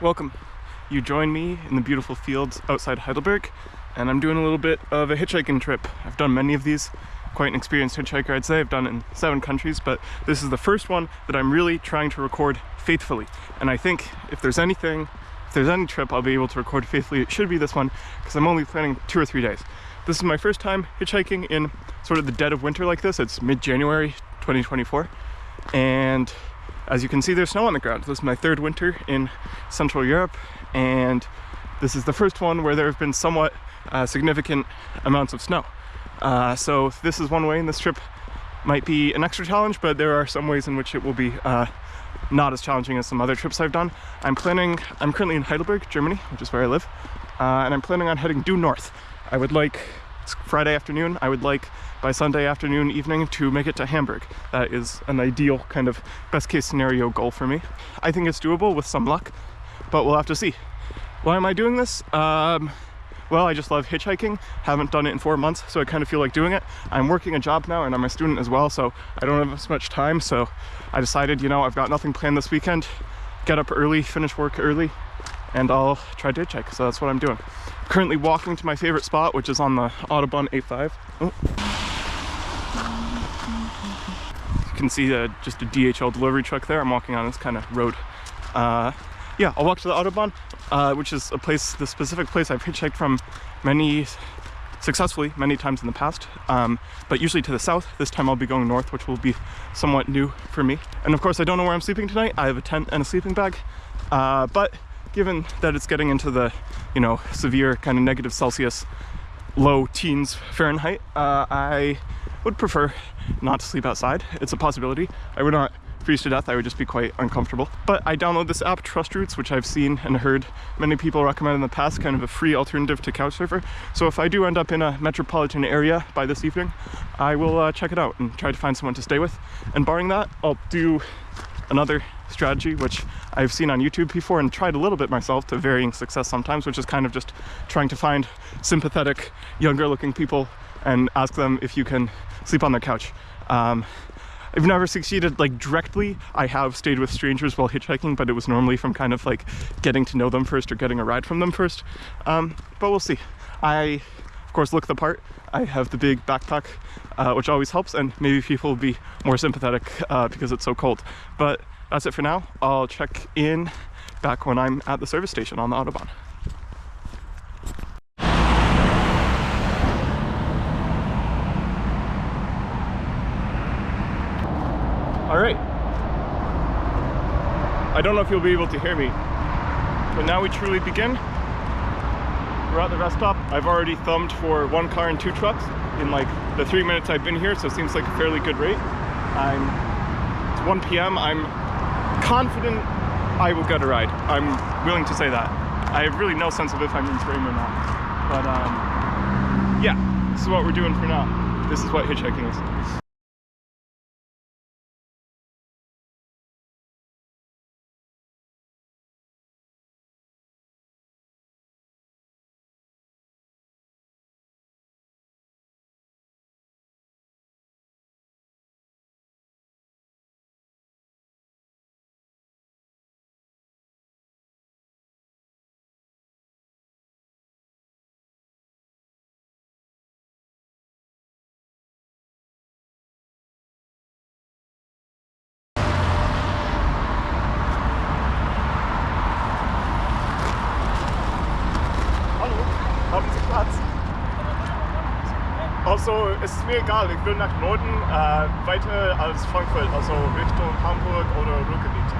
Welcome. You join me in the beautiful fields outside Heidelberg, and I'm doing a little bit of a hitchhiking trip. I've done many of these, quite an experienced hitchhiker I'd say. I've done it in 7 countries, but this is the first one that I'm really trying to record faithfully. And I think if there's any trip I'll be able to record faithfully, it should be this one, because I'm only planning 2 or 3 days. This is my first time hitchhiking in sort of the dead of winter like this. It's mid-January 2024, and as you can see, there's snow on the ground. This is my 3rd winter in Central Europe, and this is the first one where there have been somewhat significant amounts of snow. So this is one way, and this trip might be an extra challenge, but there are some ways in which it will be not as challenging as some other trips I've done. I'm currently in Heidelberg, Germany, which is where I live, and I'm planning on heading due north. It's Friday afternoon, I would like by Sunday afternoon, evening to make it to Hamburg. That is an ideal kind of best case scenario goal for me. I think it's doable with some luck, but we'll have to see. Why am I doing this? Well, I just love hitchhiking. Haven't done it in 4 months, so I kind of feel like doing it. I'm working a job now and I'm a student as well, so I don't have as much time. So I decided, you know, I've got nothing planned this weekend. Get up early, finish work early, and I'll try to hitchhike. So that's what I'm doing. Currently walking to my favorite spot, which is on the Autobahn A5. Oh. You can see just a DHL delivery truck there. I'm walking on this kind of road. Yeah, I'll walk to the Autobahn, which is the specific place I've hitchhiked from successfully many times in the past, but usually to the south. This time I'll be going north, which will be somewhat new for me. And of course, I don't know where I'm sleeping tonight. I have a tent and a sleeping bag, but given that it's getting into the, you know, severe kind of negative Celsius, low teens Fahrenheit, I would prefer not to sleep outside. It's a possibility. I would not freeze to death. I would just be quite uncomfortable. But I download this app, Trust Routes, which I've seen and heard many people recommend in the past, kind of a free alternative to Couchsurfer. So if I do end up in a metropolitan area by this evening, I will check it out and try to find someone to stay with. And barring that, I'll do another strategy, which I've seen on YouTube before and tried a little bit myself to varying success sometimes, which is kind of just trying to find sympathetic, younger looking people and ask them if you can sleep on their couch. I've never succeeded like directly. I have stayed with strangers while hitchhiking, but it was normally from kind of like getting to know them first or getting a ride from them first. But we'll see. I, of course, look the part. I have the big backpack, which always helps, and maybe people will be more sympathetic because it's so cold. But that's it for now. I'll check in back when I'm at the service station on the Autobahn. All right. I don't know if you'll be able to hear me, but now we truly begin. We're at the rest stop. I've already thumbed for 1 car and 2 trucks in like the 3 minutes I've been here, so it seems like a fairly good rate. It's 1 p.m. I'm confident I will get a ride. I'm willing to say that. I have really no sense of if I'm in frame or not. But yeah, this is what we're doing for now. This is what hitchhiking is. Haben Sie Platz? Also, es ist mir egal, ich will nach Norden, weiter als Frankfurt, also Richtung Hamburg oder Ruhrgebiet.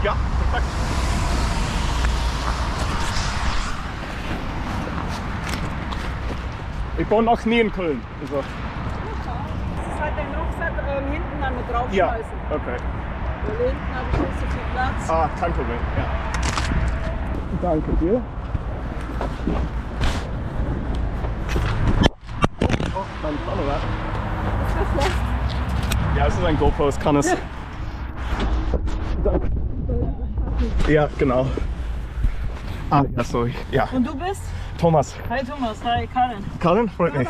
Ja, perfekt. Ich wohne noch nie in Köln. Also. Das ist halt dein Rucksack hinten dann mit draufschmeißen. Ja, okay. Weil hinten habe ich nicht so viel Platz. Ah, kein Problem, ja. Danke dir. Oh, mein Kamera. Ist das schlecht? Ja, es ist ein GoPro, es kann es. Danke. Ja, genau. Ah, ja, sorry. Ja. Und du bist? Thomas. Hi Thomas, hi Karin. Karin, freut mich.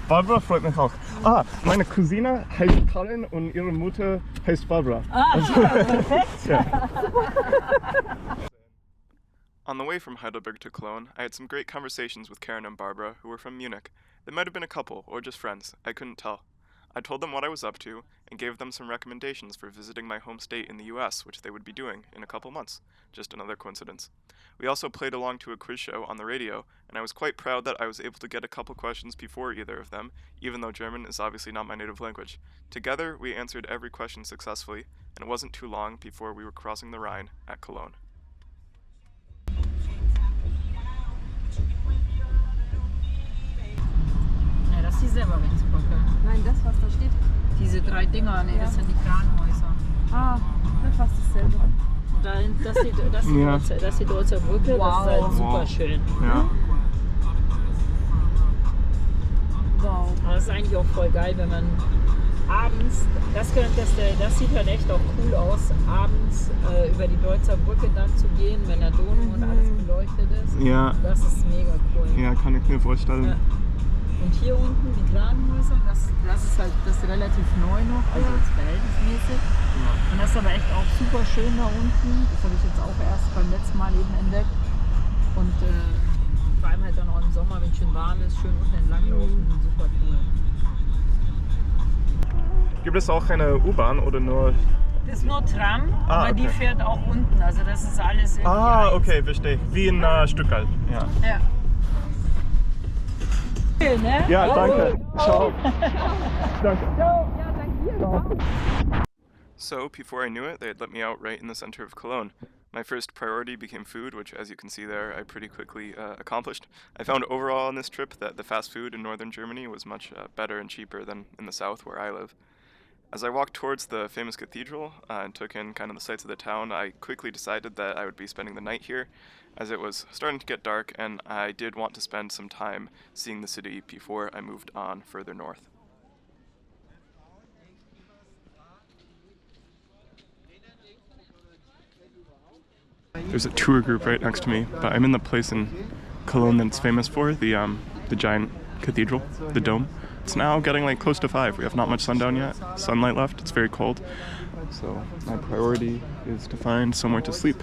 Barbara freut mich auch. Ah, meine Cousine heißt Karin und ihre Mutter heißt Barbara. Perfekt. Yeah. On the way from Heidelberg to Cologne, I had some great conversations with Karin and Barbara, who were from Munich. They might have been a couple, or just friends, I couldn't tell. I told them what I was up to, and gave them some recommendations for visiting my home state in the US, which they would be doing in a couple months. Just another coincidence. We also played along to a quiz show on the radio, and I was quite proud that I was able to get a couple questions before either of them, even though German is obviously not my native language. Together, we answered every question successfully, and it wasn't too long before we were crossing the Rhine at Cologne. Ja, das ist die Severinsbrücke. Nein, das, was da steht. Diese 3 Dinger, nee, das sind die Kranhäuser. Ah, das ist fast dasselbe. Und das ist die Deutzer Brücke, Wow. das ist halt super schön. Ja. Wow. Aber das ist eigentlich auch voll geil, wenn man abends, das sieht halt echt auch cool aus, abends über die Deutzer Brücke dann zu gehen, wenn der Dom und alles beleuchtet ist. Ja. Das ist mega cool. Ja, kann ich mir vorstellen. Ja. Und hier unten die Kranhäuser, das ist relativ neu noch, also jetzt verhältnismäßig. Ja. Und das ist aber echt auch super schön da unten. Das habe ich jetzt auch erst beim letzten Mal eben entdeckt. Und vor allem halt dann auch im Sommer, wenn es schön warm ist, schön unten entlanglaufen, super cool. Gibt es auch eine U-Bahn oder nur... Das ist nur Tram, Ah, aber die okay. fährt auch unten, also das ist alles irgendwie Ah, eins. okay, verstehe. Wie in Stuttgart. Ja. Ja. Cool, ne? Ja, danke. Ciao. Danke. Ja, danke dir. So, before I knew it, they had let me out right in the center of Cologne. My first priority became food, which, as you can see there, I pretty quickly accomplished. I found overall on this trip that the fast food in northern Germany was much better and cheaper than in the south where I live. As I walked towards the famous cathedral and took in kind of the sights of the town, I quickly decided that I would be spending the night here, as it was starting to get dark, and I did want to spend some time seeing the city before I moved on further north. There's a tour group right next to me, but I'm in the place in Cologne that it's famous for, the giant cathedral, the dome. It's now getting like close to 5. We have not much sundown yet, sunlight left, it's very cold. So my priority is to find somewhere to sleep.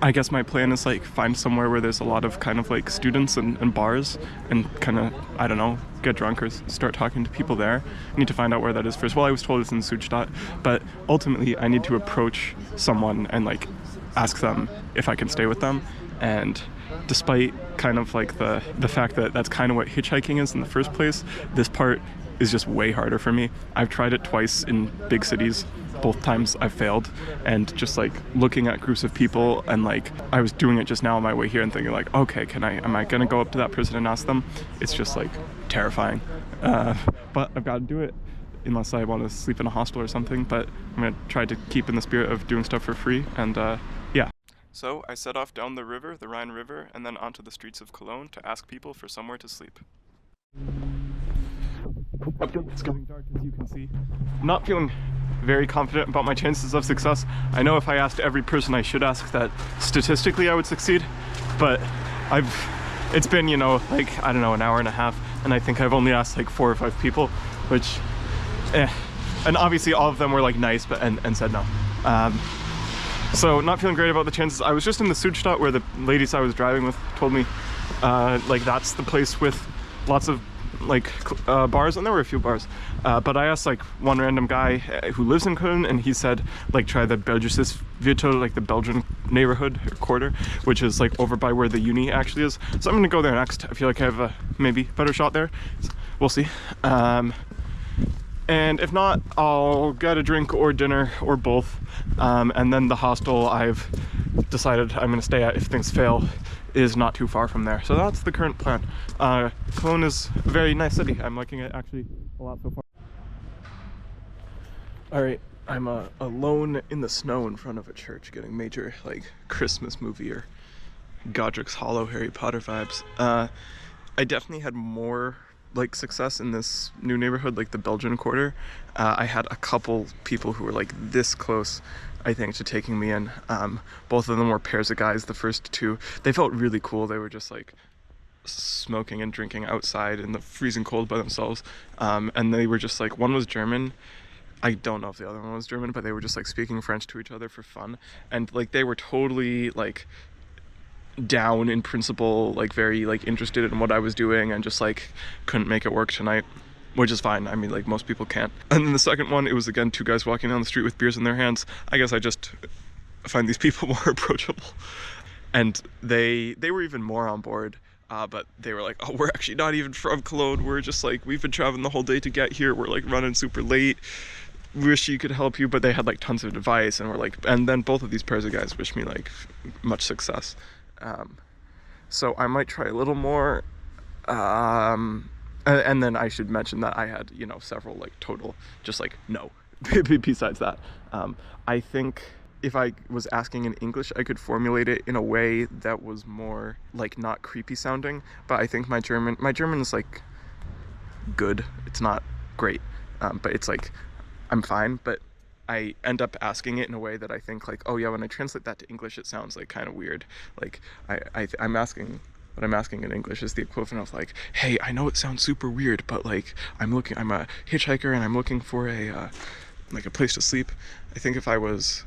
I guess my plan is like find somewhere where there's a lot of kind of like students and bars and kind of, I don't know, get drunk or start talking to people there. I need to find out where that is first. Well, I was told it's in Südstadt, but ultimately I need to approach someone and like ask them if I can stay with them. And despite kind of like the fact that that's kind of what hitchhiking is in the first place, this part is just way harder for me. I've tried it twice in big cities. Both times I've failed, and just like looking at groups of people, and like I was doing it just now on my way here and thinking like, okay, am I gonna go up to that person and ask them? It's just like terrifying. But I've got to do it unless I want to sleep in a hostel or something, but I'm gonna try to keep in the spirit of doing stuff for free, and yeah. So I set off down the river, the Rhine River, and then onto the streets of Cologne to ask people for somewhere to sleep. It's getting dark, as you can see. I'm not feeling very confident about my chances of success. I know if I asked every person I should ask that statistically I would succeed, but it's been, you know, like, I don't know, an hour and a half, and I think I've only asked like 4 or 5 people, which, and obviously all of them were like nice, but and said no. So not feeling great about the chances. I was just in the Südstadt where the ladies I was driving with told me like that's the place with lots of like bars, and there were a few bars, but I asked like one random guy who lives in Cologne, and he said like try the Belgisches Viertel, like the Belgian neighborhood or quarter, which is like over by where the uni actually is. So I'm gonna go there next. I feel like I have a maybe better shot there. We'll see. And if not, I'll get a drink or dinner or both, and then the hostel I've decided I'm gonna stay at if things fail is not too far from there. So that's the current plan. Cologne is a very nice city. I'm liking it actually a lot so far. Alright, I'm alone in the snow in front of a church getting major like Christmas movie or Godric's Hollow Harry Potter vibes. I definitely had more like success in this new neighborhood, like the Belgian Quarter. I had a couple people who were like this close, I think, to taking me in. Both of them were pairs of guys. The first 2, they felt really cool. They were just like smoking and drinking outside in the freezing cold by themselves. And they were just like, one was German. I don't know if the other one was German, but they were just like speaking French to each other for fun. And like they were totally like down in principle, like very like interested in what I was doing, and just like couldn't make it work tonight, which is fine. I mean, like most people can't. And then the second one, it was again 2 guys walking down the street with beers in their hands. I guess I just find these people more approachable. And they were even more on board, but they were like, oh, we're actually not even from Cologne. We're just like, we've been traveling the whole day to get here. We're like running super late. Wish you could help you. But they had like tons of advice, and we're like, and then both of these pairs of guys wished me like much success. So I might try a little more. And then I should mention that I had, you know, several like total just like no. Besides that, I think if I was asking in English, I could formulate it in a way that was more like not creepy sounding. But I think my German is like good. It's not great, but it's like I'm fine. But I end up asking it in a way that I think like, oh yeah, when I translate that to English, it sounds like kind of weird. Like I'm asking. What I'm asking in English is the equivalent of like, hey, I know it sounds super weird, but like I'm a hitchhiker and I'm looking for a like a place to sleep. I think if I was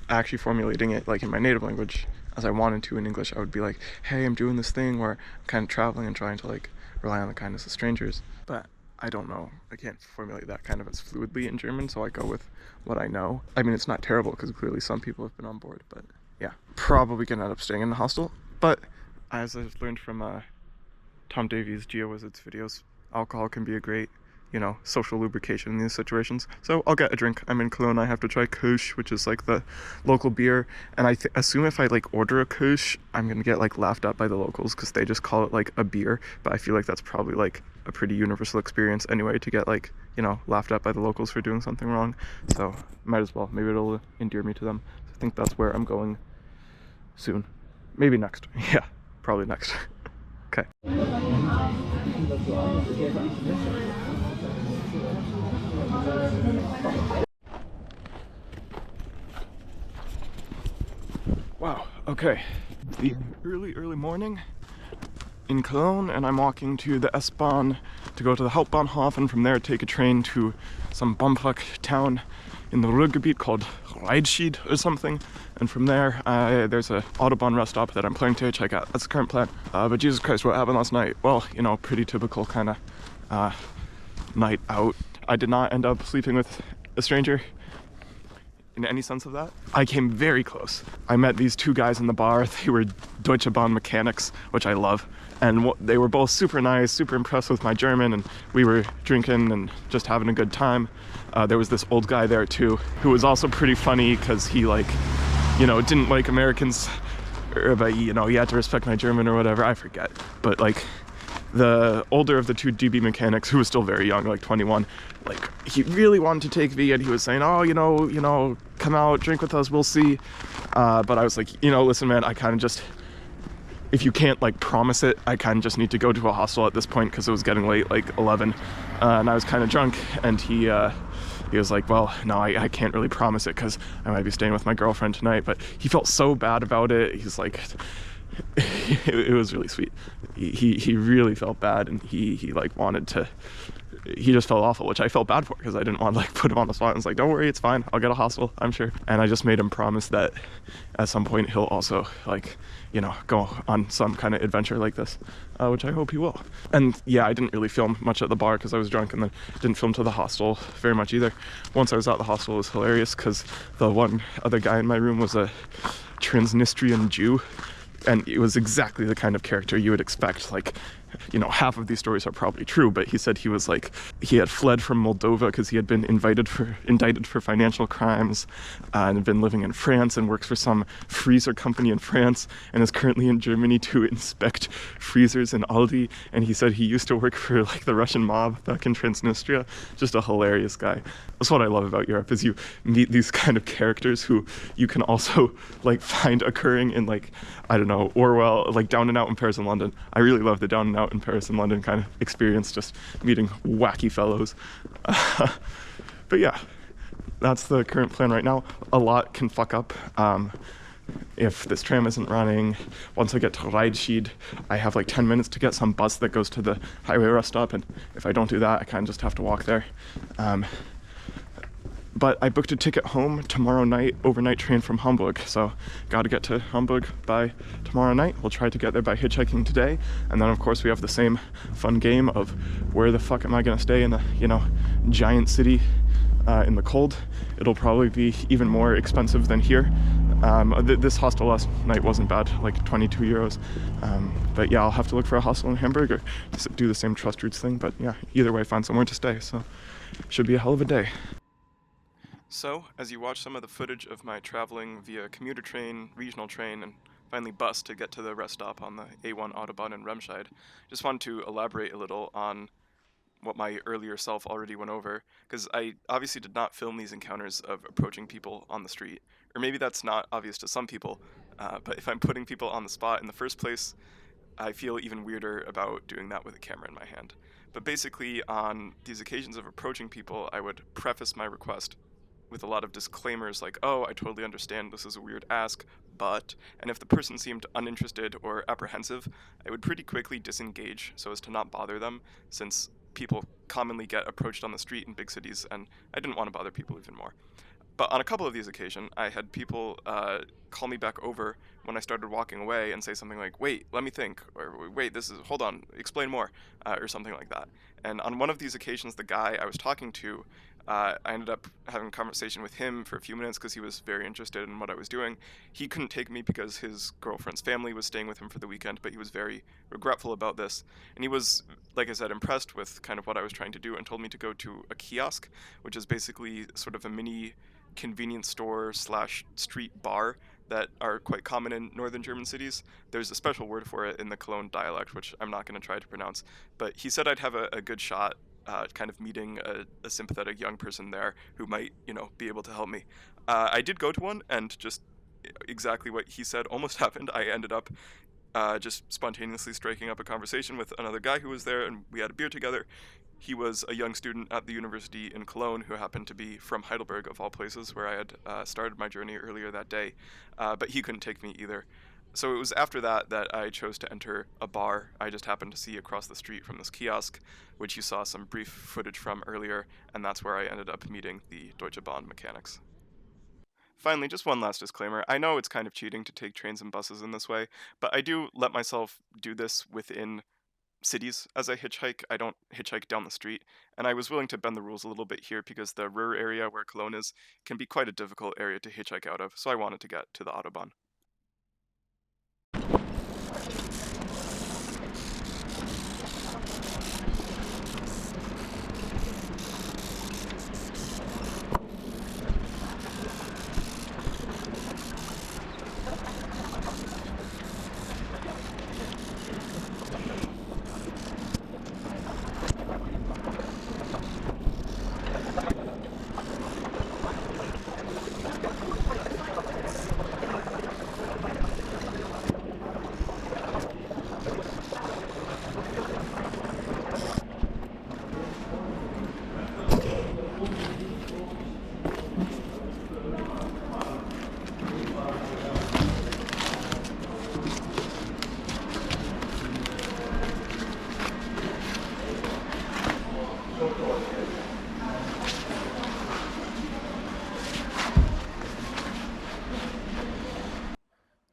actually formulating it like in my native language as I wanted to in English, I would be like, hey, I'm doing this thing where I'm kind of traveling and trying to like rely on the kindness of strangers. But I don't know, I can't formulate that kind of as fluidly in German, so I go with what I know. I mean, it's not terrible because clearly some people have been on board, but yeah, probably gonna end up staying in the hostel. But as I've learned from Tom Davies' GeoWizards videos, alcohol can be a great, you know, social lubrication in these situations. So I'll get a drink. I'm in Cologne. I have to try Kölsch, which is like the local beer. And I assume if I like order a Kölsch, I'm gonna get like laughed at by the locals because they just call it like a beer. But I feel like that's probably like a pretty universal experience anyway, to get like, you know, laughed at by the locals for doing something wrong. So might as well. Maybe it'll endear me to them. I think that's where I'm going soon. Maybe next. Yeah. Probably next. Okay. Wow, okay. The early morning in Cologne, and I'm walking to the S-Bahn to go to the Hauptbahnhof, and from there take a train to some bumfuck town in the Ruhrgebiet called Reiner or something. And from there, there's a Autobahn rest stop that I'm planning to hitchhike at. That's the current plan. But Jesus Christ, what happened last night? Well, you know, pretty typical kind of night out. I did not end up sleeping with a stranger in any sense of that. I came very close. I met these 2 guys in the bar. They were Deutsche Bahn mechanics, which I love. And they were both super nice, super impressed with my German, and we were drinking and just having a good time. There was this old guy there too, who was also pretty funny because he like, you know, didn't like Americans, but you know, he had to respect my German or whatever, I forget. But like the older of the 2 DB mechanics, who was still very young, like 21, like he really wanted to take V, and he was saying, oh, you know, come out, drink with us, we'll see. But I was like, you know, listen, man, I kind of just, if you can't like promise it, I kind of just need to go to a hostel at this point because it was getting late, like 11, and I was kind of drunk. And he was like, well, no, I can't really promise it because I might be staying with my girlfriend tonight. But he felt so bad about it. He's like, it was really sweet. He really felt bad, and he like wanted to, he just felt awful, which I felt bad for because I didn't want to like put him on the spot. I was like, don't worry, it's fine, I'll get a hostel, I'm sure. And I just made him promise that at some point he'll also like, you know, go on some kind of adventure like this, which I hope he will. And yeah, I didn't really film much at the bar because I was drunk, and then didn't film to the hostel very much either. Once I was at the hostel, it was hilarious because the one other guy in my room was a Transnistrian Jew, and it was exactly the kind of character you would expect. Like, you know, half of these stories are probably true, but he said he was like, he had fled from Moldova because he had been indicted for financial crimes, and had been living in France and works for some freezer company in France, and is currently in Germany to inspect freezers in Aldi. And he said he used to work for like the Russian mob back in Transnistria. Just a hilarious guy. That's what I love about Europe, is you meet these kind of characters who you can also like find occurring in like, I don't know, Orwell, like Down and Out in Paris and London. I really love the Down and Out in Paris and London kind of experience, just meeting wacky fellows. But yeah, that's the current plan right now. A lot can fuck up. if this tram isn't running. Once I get to Reitschied, I have like 10 minutes to get some bus that goes to the highway rest stop, and if I don't do that, I kind of just have to walk there. But I booked a ticket home tomorrow night, overnight train from Hamburg, so gotta get to Hamburg by tomorrow night. We'll try to get there by hitchhiking today, and then of course we have the same fun game of where the fuck am I gonna stay in a, you know, giant city in the cold. It'll probably be even more expensive than here. This hostel last night wasn't bad, like 22 euros. But yeah, I'll have to look for a hostel in Hamburg or do the same trust routes thing. But yeah, either way, find somewhere to stay. So should be a hell of a day. So as you watch some of the footage of my traveling via commuter train, regional train, and finally bus to get to the rest stop on the A1 Autobahn in Remscheid, just wanted to elaborate a little on what my earlier self already went over, because I obviously did not film these encounters of approaching people on the street. Or maybe that's not obvious to some people, but if I'm putting people on the spot in the first place, I feel even weirder about doing that with a camera in my hand. But basically, on these occasions of approaching people, I would preface my request with a lot of disclaimers like, oh, I totally understand this is a weird ask, but, and if the person seemed uninterested or apprehensive, I would pretty quickly disengage so as to not bother them, since people commonly get approached on the street in big cities, and I didn't want to bother people even more. But on a couple of these occasions, I had people call me back over when I started walking away and say something like, wait, let me think, or wait, hold on, explain more, or something like that. And on one of these occasions, the guy I was talking to, I ended up having a conversation with him for a few minutes because he was very interested in what I was doing. He couldn't take me because his girlfriend's family was staying with him for the weekend, but he was very regretful about this. And he was, like I said, impressed with kind of what I was trying to do and told me to go to a kiosk, which is basically sort of a mini convenience store / street bar that are quite common in northern German cities. There's a special word for it in the Cologne dialect, which I'm not going to try to pronounce, but he said I'd have a good shot kind of meeting a sympathetic young person there who might, you know, be able to help me. I did go to one, and just exactly what he said almost happened. I ended up just spontaneously striking up a conversation with another guy who was there, and we had a beer together. He was a young student at the university in Cologne who happened to be from Heidelberg, of all places, where I had started my journey earlier that day, but he couldn't take me either. So it was after that that I chose to enter a bar I just happened to see across the street from this kiosk, which you saw some brief footage from earlier, and that's where I ended up meeting the Deutsche Bahn mechanics. Finally, just one last disclaimer. I know it's kind of cheating to take trains and buses in this way, but I do let myself do this within cities as I hitchhike. I don't hitchhike down the street, and I was willing to bend the rules a little bit here because the Ruhr area where Cologne is can be quite a difficult area to hitchhike out of, so I wanted to get to the Autobahn.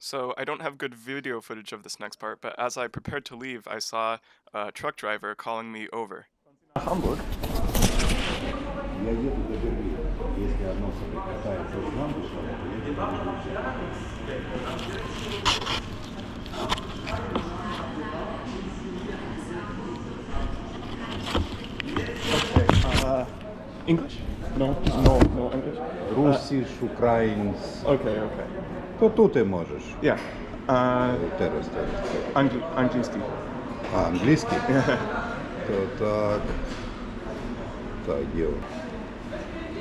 So I don't have good video footage of this next part, but as I prepared to leave, I saw a truck driver calling me over. Hamburg? Okay, English? No English. Russisch, Ukrainians. Okay. To tu ty możesz. Yeah. Teraz. Angielski. A, angielski? To tak дело.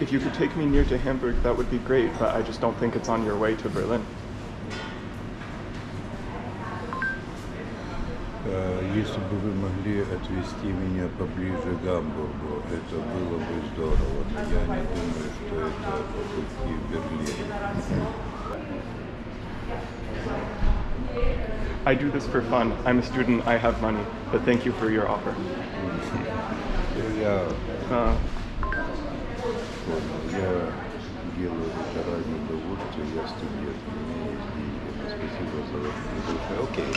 If you could take me near to Hamburg, that would be great, but I just don't think it's on your way to Berlin. Если бы вы могли отвезти меня поближе к Гамбургу, это было бы здорово, но я не думаю, что это попытки в Берлине. I do this for fun. I'm a student, I have money, but thank you for your offer. Я делаю это ради удовольствия, я студент, у меня есть деньги. Спасибо за ваше предложение. Окей.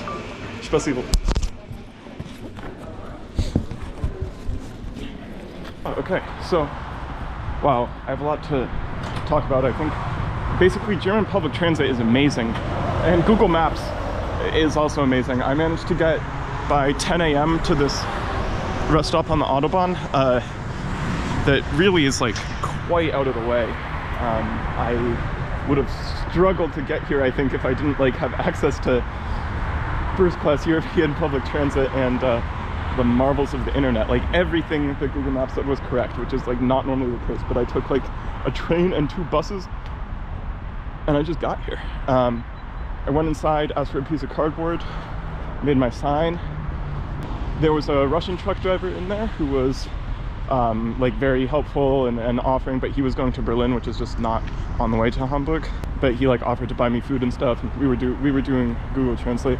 Спасибо. Okay, so, wow, I have a lot to talk about. I think basically German public transit is amazing, and Google Maps is also amazing. I managed to get by 10 a.m. to this rest stop on the Autobahn that really is like quite out of the way. I would have struggled to get here, I think, if I didn't like have access to first class European public transit and the marvels of the internet. Like everything that Google Maps said was correct, which is like not normally the case, but I took like a train and 2 buses and I just got here. I went inside, asked for a piece of cardboard, made my sign. There was a Russian truck driver in there who was like very helpful and offering, but he was going to Berlin, which is just not on the way to Hamburg. But he like offered to buy me food and stuff, and we were doing Google Translate.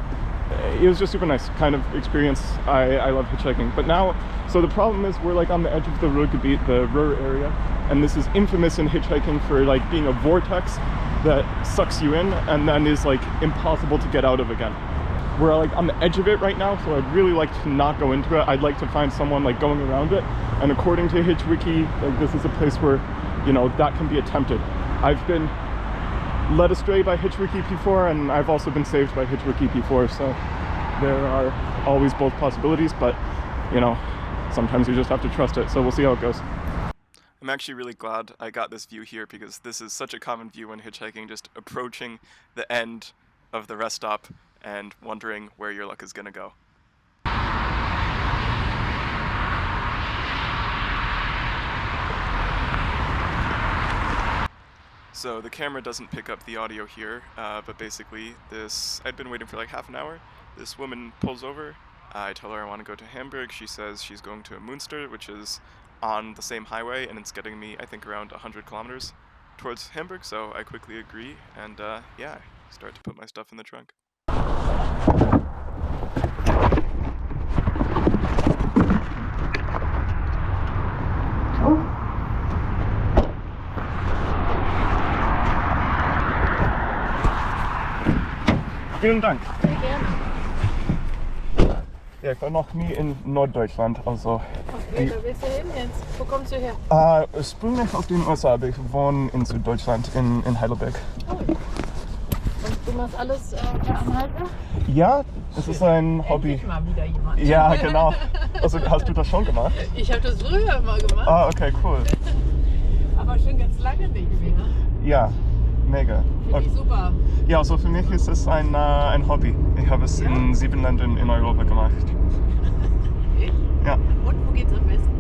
It was just super nice kind of experience. I love hitchhiking. But now, so the problem is we're like on the edge of the Ruhrgebiet, the Ruhr area, and this is infamous in hitchhiking for like being a vortex that sucks you in and then is like impossible to get out of again. We're like on the edge of it right now, so I'd really like to not go into it. I'd like to find someone like going around it, and according to HitchWiki, like this is a place where, you know, that can be attempted. I've been led astray by HitchWiki before, and I've also been saved by HitchWiki before, so there are always both possibilities, but you know, sometimes you just have to trust it, so we'll see how it goes. I'm actually really glad I got this view here, because this is such a common view when hitchhiking, just approaching the end of the rest stop and wondering where your luck is gonna go. So the camera doesn't pick up the audio here, but basically I'd been waiting for like half an hour. This woman pulls over, I tell her I want to go to Hamburg. She says she's going to Münster, which is on the same highway, and it's getting me, I think, around 100 kilometers towards Hamburg, so I quickly agree, and yeah, I start to put my stuff in the trunk. Vielen Dank. Sehr gerne. Ja, ich war noch nie in Norddeutschland, also... Okay, da willst du hin jetzt? Wo kommst du her? Ursprünglich aus den USA, aber ich wohne in Süddeutschland, in Heidelberg. Oh. Und du machst alles per Anhalter? Ja, es ist ein Hobby. Endlich mal wieder jemand. Ja, genau. Also hast du das schon gemacht? Ich habe das früher immer gemacht. Ah, okay, cool. Aber schon ganz lange nicht mehr. Ja, mega. Finde ich super. Ja, also für mich ist es ein Hobby. Ich habe es in 7 Ländern in Europa gemacht. Okay. Ja. Und wo geht's am besten?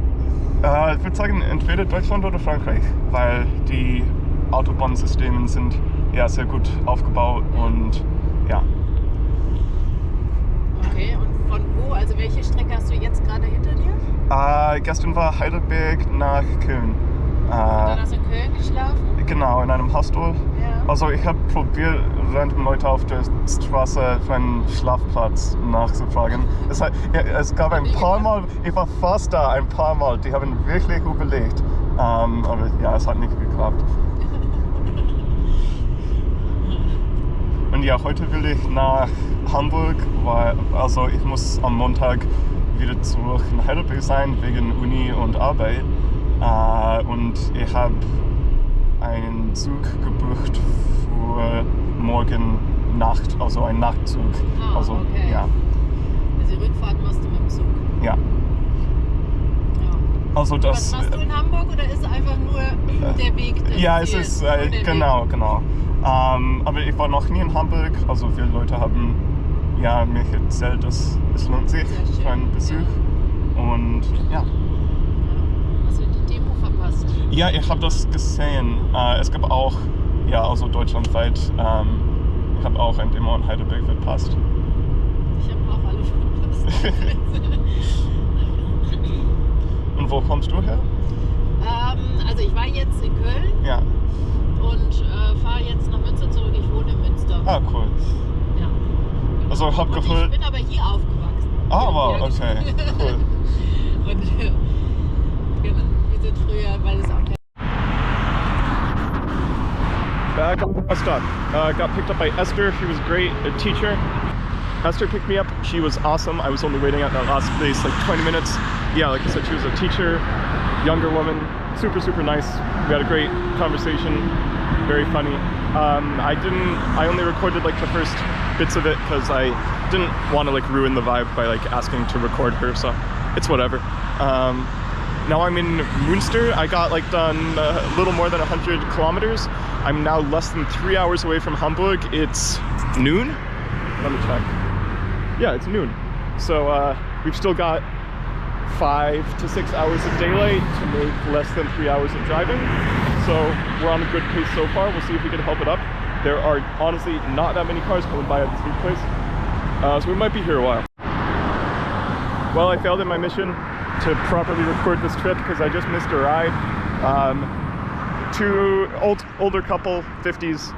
Ich würde sagen, entweder Deutschland oder Frankreich, weil die Autobahnsysteme sind ja sehr gut aufgebaut und ja. Okay, und von wo? Also welche Strecke hast du jetzt gerade hinter dir? Gestern war Heidelberg nach Köln. Und dann hast du in Köln geschlafen? Genau, in einem Hostel. Ja. Also ich habe probiert, random Leute auf der Straße für einen Schlafplatz nachzufragen. Es gab ein paar Mal, ich war fast da, ein paar Mal, die haben wirklich überlegt. Aber ja, es hat nicht geklappt. Und ja, heute will ich nach Hamburg, weil also ich muss am Montag wieder zurück in Heidelberg sein, wegen Uni und Arbeit. Und ich habe einen Zug gebucht für morgen Nacht, also ein Nachtzug. Also, okay. Ja. Also die Rückfahrt machst du mit dem Zug? Ja. Ja. Also das, Was machst du in Hamburg oder ist es einfach nur der Weg? Ja, es ist, genau. Aber ich war noch nie in Hamburg, also viele Leute haben ja, mir erzählt, dass es lohnt sich für einen Besuch. Ja. Und ja. Hast du die Demo verpasst? Ja, ich habe das gesehen. Es gab auch, ja, also deutschlandweit, ich habe auch ein Demo in Heidelberg verpasst. Ich habe auch alle verpasst. Und wo kommst du her? Also ich war jetzt in Köln. Ja. Und fahre jetzt nach Münster zurück. Ich wohne in Münster. Ah, cool. Ja, Also Und Hauptgefühl. ich bin aber hier aufgewachsen. Ah, wow, Ja, okay, cool. Und genau, wir sind früher, weil es auch Back on the bus stop. Got picked up by Esther. She was great, a teacher. Esther picked me up. She was awesome. I was only waiting at that last place like 20 minutes. Yeah, like I said, she was a teacher, younger woman, super, super nice. We had a great conversation, very funny. I only recorded like the first bits of it because I didn't want to like ruin the vibe by like asking to record her, so it's whatever. Now I'm in Münster. I got like done a little more than 100 kilometers. I'm now less than 3 hours away from Hamburg. It's noon. Let me check. Yeah, it's noon. So we've still got 5 to 6 hours of daylight to make less than 3 hours of driving. So we're on a good pace so far. We'll see if we can help it up. There are honestly not that many cars coming by at this new place. So we might be here a while. Well, I failed in my mission to properly record this trip because I just missed a ride. Two older couple, 50s,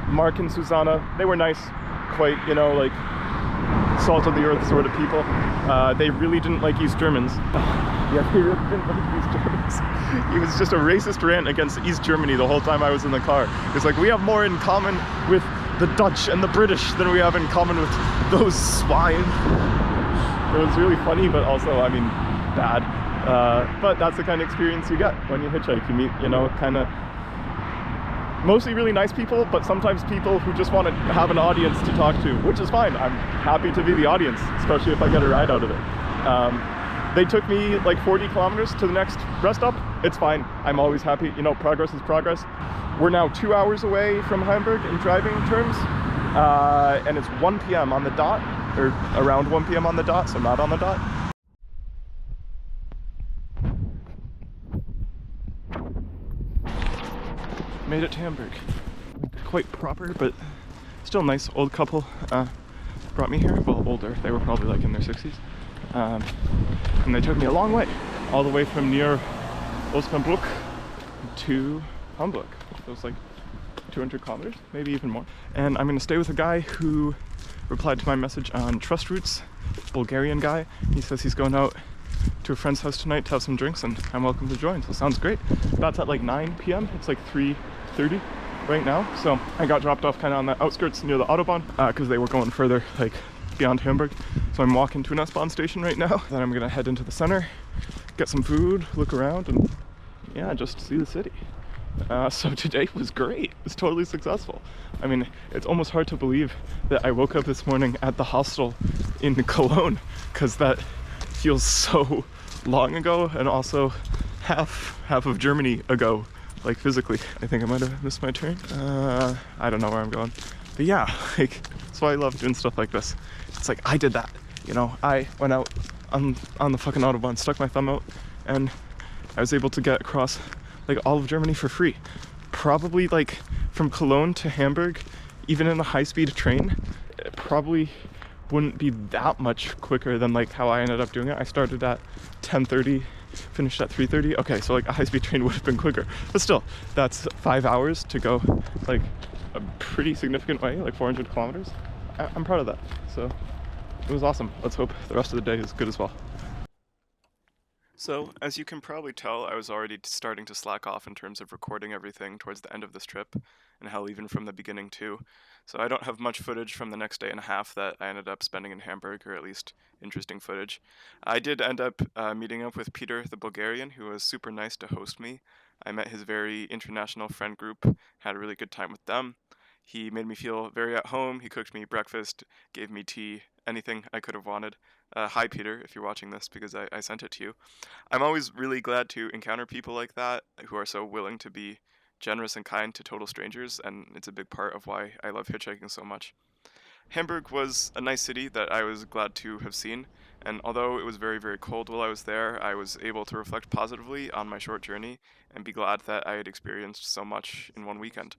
Mark and Susanna. They were nice, quite, you know, like salt of the earth sort of people. They really didn't like East Germans. Yeah, they really didn't like East Germans. He was just a racist rant against East Germany the whole time I was in the car. It's like, we have more in common with the Dutch and the British than we have in common with those swine. It was really funny, but also, I mean, bad. But that's the kind of experience you get when you hitchhike. You meet, you know, kind of mostly really nice people, but sometimes people who just want to have an audience to talk to, which is fine. I'm happy to be the audience, especially if I get a ride out of it. They took me like 40 kilometers to the next rest stop. It's fine. I'm always happy. You know, progress is progress. We're now 2 hours away from Hamburg in driving terms, and it's 1 p.m. on the dot, or around 1 p.m. on the dot, so not on the dot. Made it to Hamburg. Quite proper, but still nice. Old couple brought me here. Well, older. They were probably like in their 60s. And they took me a long way. All the way from near Osnabrück to Hamburg. It was like 200 kilometers, maybe even more. And I'm going to stay with a guy who replied to my message on Trust Routes, Bulgarian guy. He says he's going out to a friend's house tonight to have some drinks, and I'm welcome to join, so sounds great. That's at like 9 p.m. It's like 3:30 right now, so I got dropped off kind of on the outskirts near the Autobahn because they were going further, like beyond Hamburg. So I'm walking to an S-Bahn station right now. Then I'm gonna head into the center, get some food, look around, and yeah, just see the city. So today was great. It was totally successful. I mean, it's almost hard to believe that I woke up this morning at the hostel in Cologne, because that feels so long ago, and also half of Germany ago, like physically. I think I might have missed my turn. I don't know where I'm going. But yeah, like, that's why I love doing stuff like this. It's like, I did that, you know? I went out on the fucking Autobahn, stuck my thumb out, and I was able to get across like all of Germany for free. Probably like from Cologne to Hamburg, even in a high-speed train, it probably wouldn't be that much quicker than like how I ended up doing it. I started at 10:30, finished at 3:30. Okay, so like a high-speed train would have been quicker, but still, that's 5 hours to go like a pretty significant way, like 400 kilometers. I'm proud of that. So it was awesome. Let's hope the rest of the day is good as well. So, as you can probably tell, I was already starting to slack off in terms of recording everything towards the end of this trip, and hell, even from the beginning too. So I don't have much footage from the next day and a half that I ended up spending in Hamburg, or at least interesting footage. I did end up meeting up with Petar, the Bulgarian, who was super nice to host me. I met his very international friend group, had a really good time with them. He made me feel very at home. He cooked me breakfast, gave me tea, anything I could have wanted. Hi, Petar, if you're watching this, because I sent it to you. I'm always really glad to encounter people like that who are so willing to be generous and kind to total strangers, and it's a big part of why I love hitchhiking so much. Hamburg was a nice city that I was glad to have seen, and although it was very, very cold while I was there, I was able to reflect positively on my short journey and be glad that I had experienced so much in one weekend.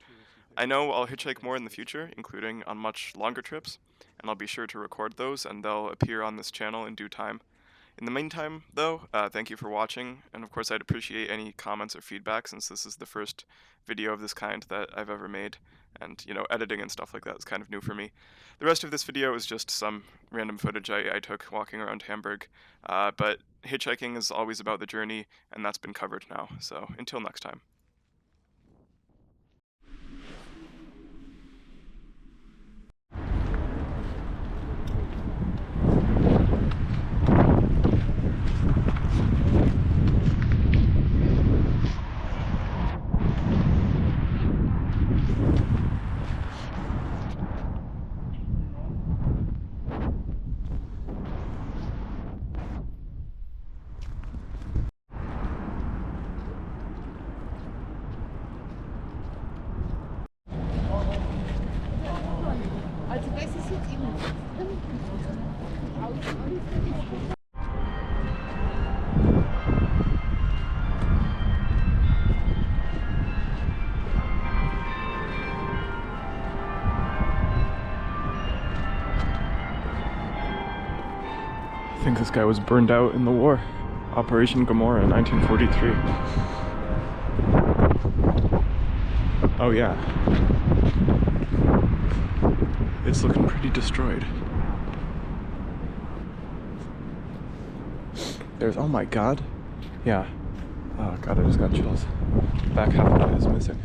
I know I'll hitchhike more in the future, including on much longer trips, and I'll be sure to record those, and they'll appear on this channel in due time. In the meantime, though, thank you for watching, and of course I'd appreciate any comments or feedback since this is the first video of this kind that I've ever made, and, you know, editing and stuff like that is kind of new for me. The rest of this video is just some random footage I took walking around Hamburg, but hitchhiking is always about the journey, and that's been covered now, so until next time. Also das ist jetzt eben I think this guy was burned out in the war. Operation Gomorrah in 1943. Oh yeah. It's looking pretty destroyed. There's, oh my god. Yeah. Oh god, I just got chills. Back half of it is missing.